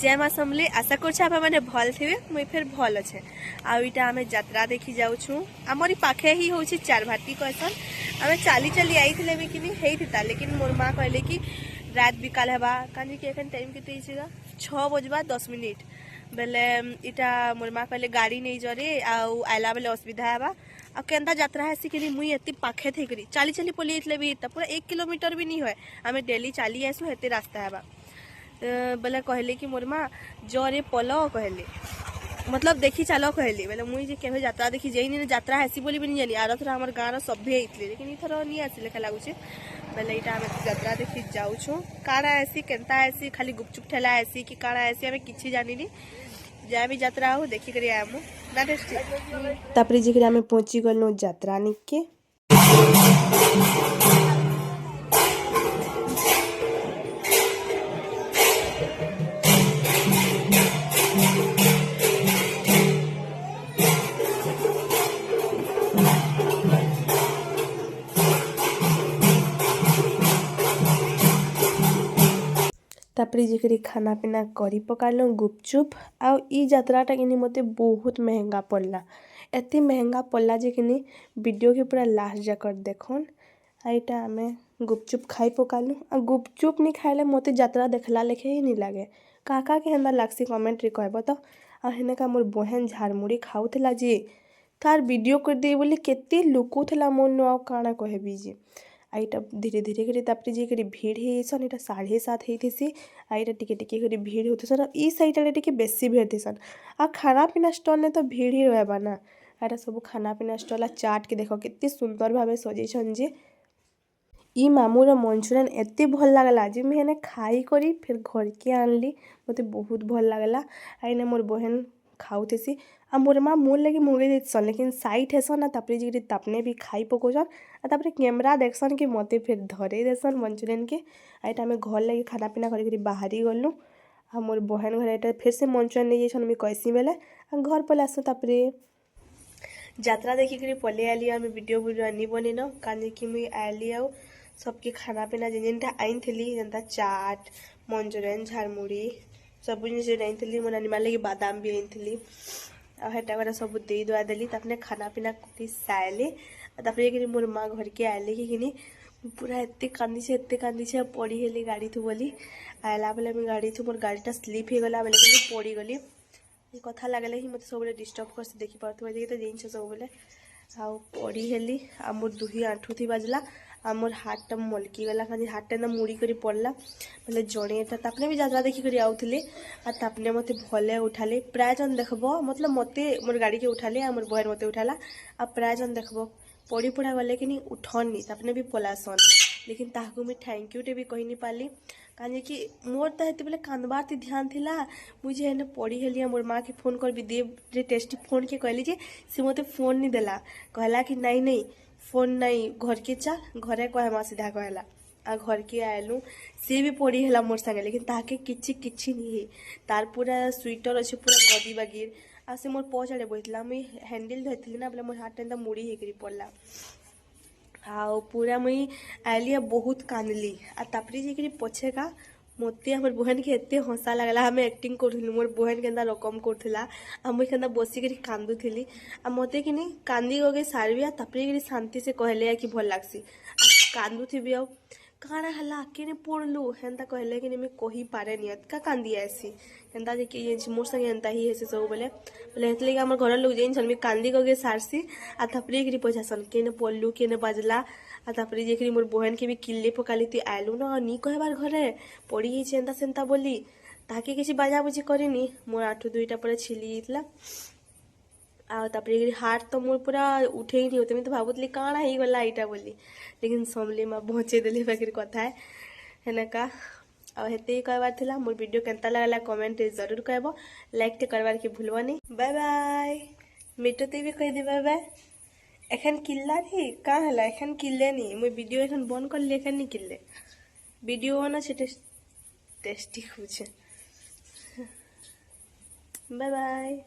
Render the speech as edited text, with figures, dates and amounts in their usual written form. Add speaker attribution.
Speaker 1: जय माँ समले आशा कर भल थे मुई फिर भल अच्छे आईटा आम यात्रा देखी जाऊँ आमरी पाखे ही हूँ चार भाटी कहसन आम चली चली आई भी कि होता लेकिन मोर माँ कहले कि रात बिकाल हवा कहीं कि टाइम के 6:10 बेले इटा मोर माँ कहले गाड़ी नहीं जरे आला बेले असुविधा है आ केन्ता यात्रा है कि मुई एत पाखे थी चली चली पलि भी पूरा 1 किलोमीटर भी नहीं है आम डेली चली आसू हेते रास्ता है बोले कहले कि मोर माँ जरे पल कहले मतलब देखी चलो कहली बोले मुई जे केवे यात्रा देखी जाइनी यात्रा हेसी बोली भी नहीं जानी आर थर आम गाँव सभे आइले लेकिन इथर नहीं आसी लेखा लगुचे बोले यहाँ आम यात्रा देखी जाऊँ काଣା ऐसी केन्ता ऐसी खाली गुपचुप ठेला ऐसी कि काଣା ऐसी आम किसी जानी जहाँ भी यात्रा हो देखी कर आमु ना तापर जी आम पहुँची गलु यात्रा निके तापर जी खाना पीना करी पकालु गुपचुप आउ ई यात्राटा कि मते बहुत महंगा पड़ला एत महंगा पड़ला जे कि वीडियो के पूरा लास्ट जाकर देखन आईटा आम गुपचुप खाई पकालु आ गुपचुप नहीं खाइले मते यात्रा देखला लेखे ही नहीं लगे काका के हेन्दा लागसी कमेंट रे कहब तो आ हेनेका मोर बहन झारमुड़ी खाऊला जी तार वीडियो कर दे बोली केते लुकुला मोर नु काଣା कहबी जी आईटा धीरे धीरे कर तापर जी भीड़ होसन यहाँ 7:30 होती आईटा टिके टिके कर भीड़ होतीसन ई साइड टे बेसी भीड़ थीसन आ खाना पीना स्टॉल ने तो भीड़ ही रहबा ना आटा सब खाना पीना स्टॉल चाट के देख के सुंदर भाव सजैसन जे ई मामूर मंचूरियन एत भल लगला जे मुझे खाई करी फिर घर के आनली मत बहुत भल लगला आईने मोर बहन खाऊथेसी आ मोर माँ मोर लगे मुगे देसन लेकिन साइट हेसन तापर जी तापने भी खाई पकोसन तापर कैमरा देखसन कि मते फिर धरे देसन मंचूरियन के आईटा आम घर लगे खाना पीना कर बाहरी गलु आ मोर बहन घर एटा फिर से मंचूरियन नहीं जासन मुझे कैसी बेले घर पल आस तापर यात्रा देखिक पलि आली आम वीडियो नहीं बनेन कहीं कि मुझे आली आउ सबके खाना पीना जिनटा आईन थी जेनता चाट मंचूरियन झारमुड़ी सब जिन आनी मो नानी लगे बादाम भी आनी आटा सब दे दुआ देली तापने खाना पीना साइली तापर मोर माँ घर के आइले कि पूरा एत कांदी पड़ी हेली गाड़ी थू बोली आला बेले मुझे गाड़ी थू मोर गाड़ीटा स्लीप हो गला बेले कि पड़ी गली कथा लगले ही मत सब डिस्टर्ब कर देखी पार्थ तो जिन सब बेले आउ पड़ी हेली आ मोर दुही आंठू थी बाजला आ मोर हाथ मलकी गला खाली हाथ मुड़ी कर पड़ला बोले जड़े तापने भी यात्रा देखी कर आउले आ तापने मत भले उठाले प्राय जन देखब मतलब मते मोर गाड़ी के उठाले आ मोर बहन मते उठाला आ प्राय जन देखब पड़ी पड़ा गले कि उठनी तापने भी पलासन लेकिन ताकू मुझे थैंक यू टे भी कही नहीं पाली कहीं कि मोर तो ये बेले कांदबार ती ध्यान थिला मुझे है पड़ी हेली मोर माँ के फोन कर भी दे टेस्टी फोन के कहली जे सी मते फोन नहीं देला कहला कि नहीं नहीं फोन नहीं घर के चल घरे कहमा सीधा कहला आ घर के आयलु सी भी पड़ी है मोर संगे लेकिन ताके किछि नहीं तार पूरा स्वेटर अच्छे पूरा गदी बागिर आ से मोर पच आड़े बैठला मुई हैंडल धरती ना बोले मोर हाथ एंता मुड़ी होकर पड़ला आ पूरा मुई आयली बहुत कांदली आ तापरी जी पछे का मते हमर बहन के एते हंसा लगला हमें एक्टिंग करूँ मोर बहन के रकम करूला आ मुई के बसिक कांदुली आ मते कि कांदी गए सारबी आ तापरे शांति से कहले कि भल लगसी कांदुथी आ काଣା हला केने पड़लु हेन्ता कहले कि मैं कही पारे का कांदी आसी हेन्ता जे मोर संगे हेन्ता ही हेसे सब बोले हेतले कि घर लोग जाइन मैं कांदी गए सारसी आ तापरे पचासन केने पड़लु केने बाजला आ तापरे जे मोर बहन के भी किल्ले पकाली तु आलु न नी कहबार घरे पड़ी जाइए एंता सेन्ता बोली ताके किसी बाजाबुजी करेनी मोर आठू दुईटा पूरा छिली जाइला आपर हाथ तो मोर पूरा उठे ही नहीं होते तो भावुली काଣା ही गला यहाँ बोली लेकिन समली माँ पहुँचे देली बाकी कथा है का हेते कहबार थिला मोर वीडियो केनता लगला कमेंट जरूर कहब लाइक तो करवार के भूलबा नहीं बाय बाय मिटो ते भी कह दी बाय बाय एखन किल्ला नहीं कहाँ है एखन किल्ले नहीं मुझे वीडियो एखन बंद कर ली एखन नहीं किल्ले वीडियो ना टेस्टी खुजे बाय बाय।